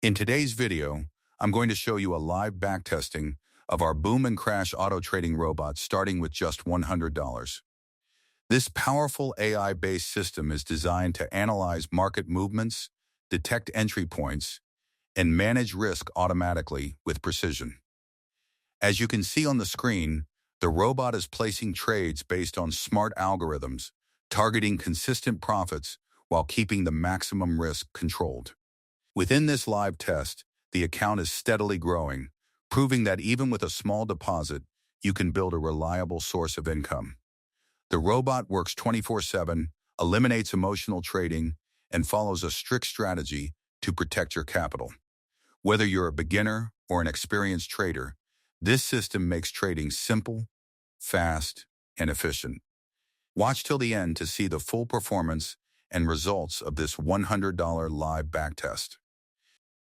In today's video, I'm going to show you a live backtesting of our boom and crash auto trading robot starting with just $100. This powerful AI-based system is designed to analyze market movements, detect entry points, and manage risk automatically with precision. As you can see on the screen, the robot is placing trades based on smart algorithms, targeting consistent profits while keeping the maximum risk controlled. Within this live test, the account is steadily growing, proving that even with a small deposit, you can build a reliable source of income. The robot works 24/7, eliminates emotional trading, and follows a strict strategy to protect your capital. Whether you're a beginner or an experienced trader, this system makes trading simple, fast, and efficient. Watch till the end to see the full performance and results of this $100 live backtest.